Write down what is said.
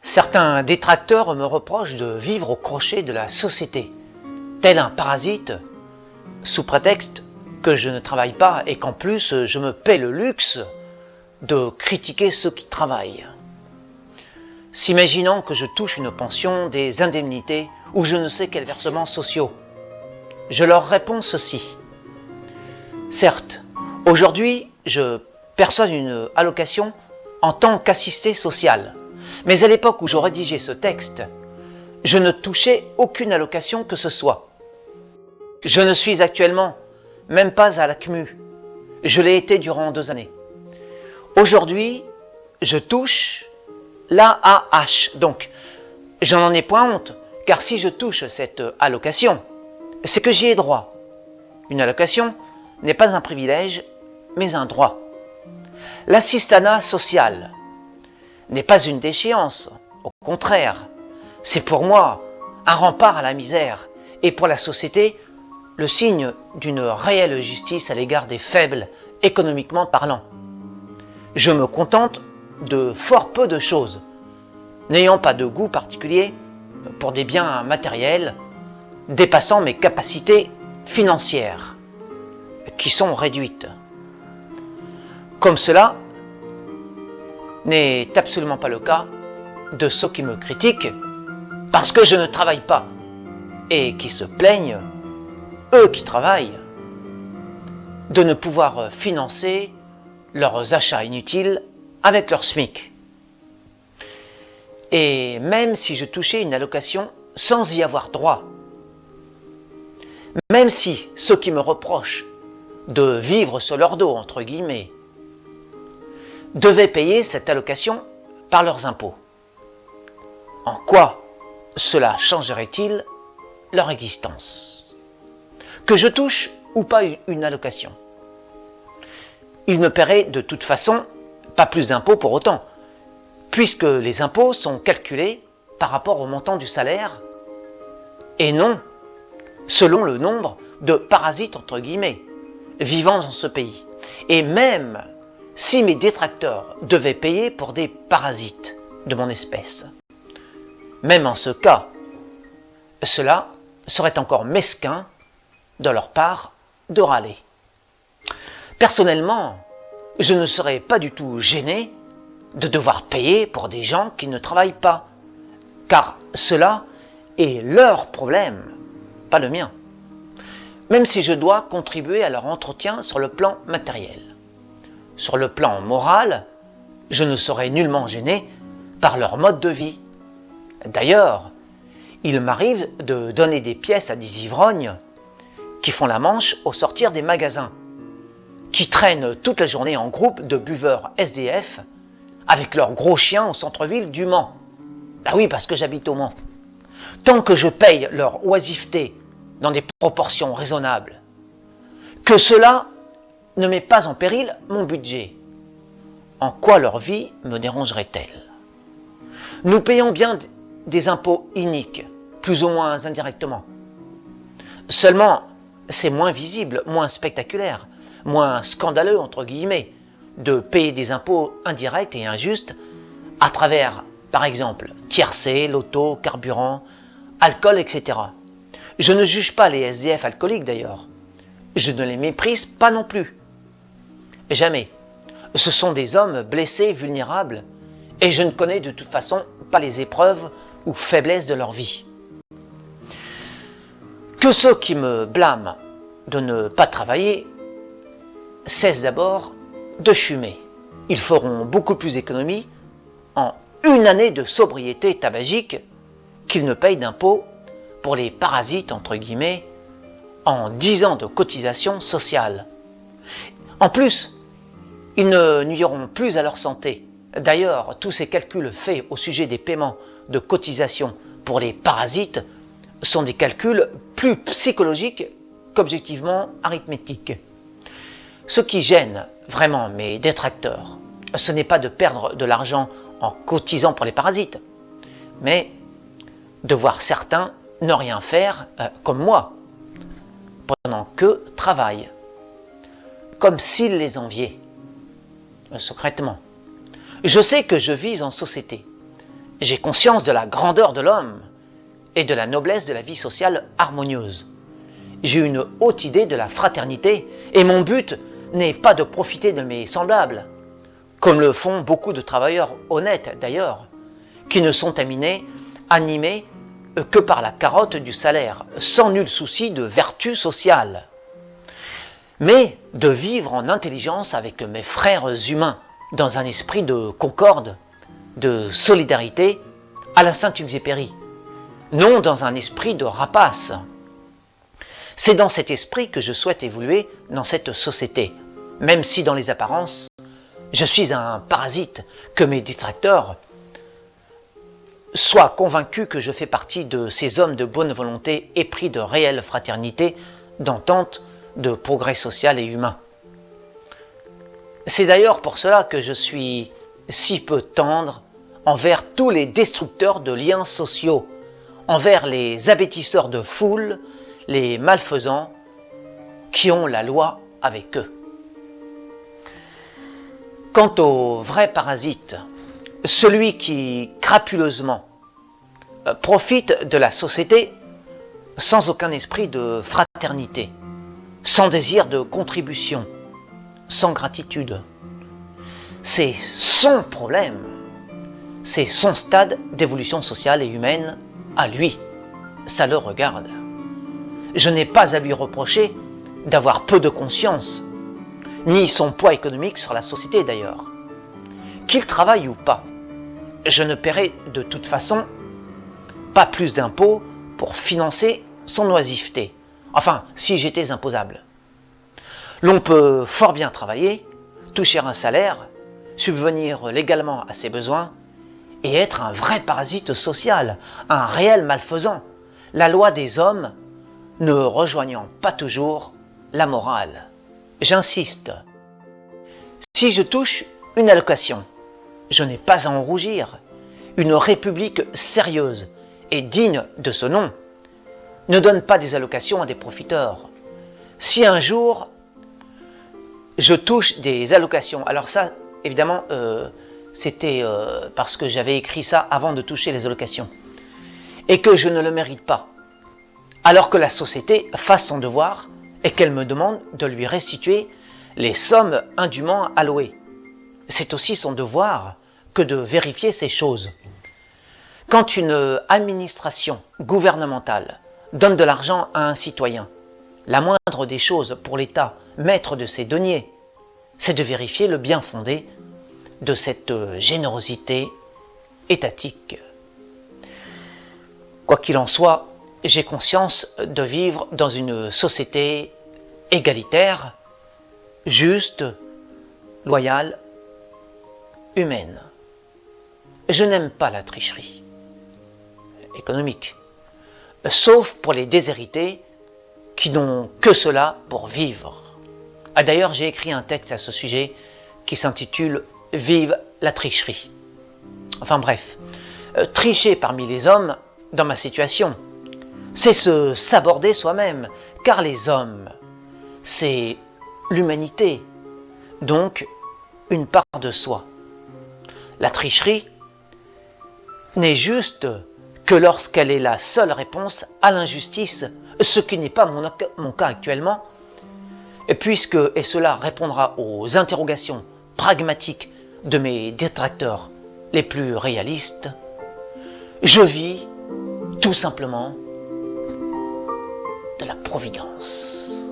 Certains détracteurs me reprochent de vivre au crochet de la société, tel un parasite, sous prétexte que je ne travaille pas et qu'en plus je me paie le luxe de critiquer ceux qui travaillent. S'imaginant que je touche une pension, des indemnités ou je ne sais quels versements sociaux, je leur réponds ceci. Certes, aujourd'hui, je perçois une allocation en tant qu'assisté social. Mais à l'époque où je rédigeais ce texte, je ne touchais aucune allocation que ce soit. Je ne suis actuellement même pas à la CMU. Je l'ai été durant 2 années. Aujourd'hui, je touche l'AAH. Donc, je n'en ai point honte, car si je touche cette allocation, c'est que j'y ai droit. Une allocation n'est pas un privilège, mais un droit. L'assistanat social n'est pas une déchéance, au contraire, c'est pour moi un rempart à la misère et pour la société le signe d'une réelle justice à l'égard des faibles, économiquement parlant. Je me contente de fort peu de choses, n'ayant pas de goût particulier pour des biens matériels dépassant mes capacités financières, qui sont réduites. Comme cela n'est absolument pas le cas de ceux qui me critiquent parce que je ne travaille pas et qui se plaignent, eux qui travaillent, de ne pouvoir financer leurs achats inutiles avec leur SMIC. Et même si je touchais une allocation sans y avoir droit, même si ceux qui me reprochent de vivre sur leur dos, entre guillemets, devaient payer cette allocation par leurs impôts, en quoi cela changerait-il leur existence? Que je touche ou pas une allocation, ils ne paieraient de toute façon pas plus d'impôts pour autant, puisque les impôts sont calculés par rapport au montant du salaire et non selon le nombre de parasites, entre guillemets, vivant dans ce pays. Et même si mes détracteurs devaient payer pour des parasites de mon espèce, même en ce cas, cela serait encore mesquin de leur part de râler. Personnellement, je ne serais pas du tout gêné de devoir payer pour des gens qui ne travaillent pas, car cela est leur problème, pas le mien, même si je dois contribuer à leur entretien sur le plan matériel. Sur le plan moral, je ne serais nullement gêné par leur mode de vie. D'ailleurs, il m'arrive de donner des pièces à des ivrognes qui font la manche au sortir des magasins, qui traînent toute la journée en groupe de buveurs SDF avec leurs gros chiens au centre-ville du Mans. Ben oui, parce que j'habite au Mans. Tant que je paye leur oisiveté dans des proportions raisonnables, que cela ne met pas en péril mon budget, en quoi leur vie me dérangerait-elle? Nous payons bien des impôts iniques, plus ou moins indirectement. Seulement, c'est moins visible, moins spectaculaire, moins scandaleux, entre guillemets, de payer des impôts indirects et injustes à travers, par exemple, tiercé, loto, carburant, alcool, etc. Je ne juge pas les SDF alcooliques d'ailleurs. Je ne les méprise pas non plus. Jamais. Ce sont des hommes blessés, vulnérables, et je ne connais de toute façon pas les épreuves ou faiblesses de leur vie. Que ceux qui me blâment de ne pas travailler cessent d'abord de fumer. Ils feront beaucoup plus d'économies en 1 année de sobriété tabagique qu'ils ne payent d'impôts pour les parasites, entre guillemets, en 10 ans de cotisation sociale. En plus, ils ne nuiront plus à leur santé. D'ailleurs, tous ces calculs faits au sujet des paiements de cotisation pour les parasites sont des calculs plus psychologiques qu'objectivement arithmétiques. Ce qui gêne vraiment mes détracteurs, ce n'est pas de perdre de l'argent en cotisant pour les parasites, mais de voir certains ne rien faire comme moi, pendant qu'eux travaillent, comme s'ils les enviaient, secrètement. Je sais que je vis en société, J'ai conscience de la grandeur de l'homme et de la noblesse de la vie sociale harmonieuse. J'ai une haute idée de la fraternité et mon but n'est pas de profiter de mes semblables, comme le font beaucoup de travailleurs honnêtes d'ailleurs, qui ne sont animés que par la carotte du salaire, sans nul souci de vertu sociale, mais de vivre en intelligence avec mes frères humains, dans un esprit de concorde, de solidarité à la Saint-Exupéry, non dans un esprit de rapace. C'est dans cet esprit que je souhaite évoluer dans cette société, même si dans les apparences, je suis un parasite, que mes détracteurs soient convaincus que je fais partie de ces hommes de bonne volonté épris de réelle fraternité, d'entente, de progrès social et humain. C'est d'ailleurs pour cela que je suis si peu tendre envers tous les destructeurs de liens sociaux, envers les abêtisseurs de foule, les malfaisants qui ont la loi avec eux. Quant au vrai parasite, celui qui crapuleusement profite de la société sans aucun esprit de fraternité, sans désir de contribution, sans gratitude, c'est son problème, c'est son stade d'évolution sociale et humaine à lui, ça le regarde. Je n'ai pas à lui reprocher d'avoir peu de conscience, ni son poids économique sur la société d'ailleurs. Qu'il travaille ou pas, je ne paierai de toute façon pas plus d'impôts pour financer son oisiveté. Enfin, si j'étais imposable. L'on peut fort bien travailler, toucher un salaire, subvenir légalement à ses besoins et être un vrai parasite social, un réel malfaisant, la loi des hommes ne rejoignant pas toujours la morale. J'insiste, si je touche une allocation, je n'ai pas à en rougir. Une république sérieuse et digne de ce nom ne donne pas des allocations à des profiteurs. Si un jour je touche des allocations, alors ça, évidemment, c'était parce que j'avais écrit ça avant de toucher les allocations, et que je ne le mérite pas, alors que la société fasse son devoir et qu'elle me demande de lui restituer les sommes indûment allouées. C'est aussi son devoir que de vérifier ces choses. Quand une administration gouvernementale donne de l'argent à un citoyen, la moindre des choses pour l'État, maître de ses deniers, c'est de vérifier le bien fondé de cette générosité étatique. Quoi qu'il en soit, j'ai conscience de vivre dans une société égalitaire, juste, loyale, humaine. Je n'aime pas la tricherie économique, sauf pour les déshérités qui n'ont que cela pour vivre. Ah, d'ailleurs, j'ai écrit un texte à ce sujet qui s'intitule « Vive la tricherie ». Enfin bref, tricher parmi les hommes, dans ma situation, c'est se saborder soi-même, car les hommes, c'est l'humanité, donc une part de soi. La tricherie n'est juste que lorsqu'elle est la seule réponse à l'injustice, ce qui n'est pas mon cas actuellement, puisque, et cela répondra aux interrogations pragmatiques de mes détracteurs les plus réalistes, je vis tout simplement de la providence.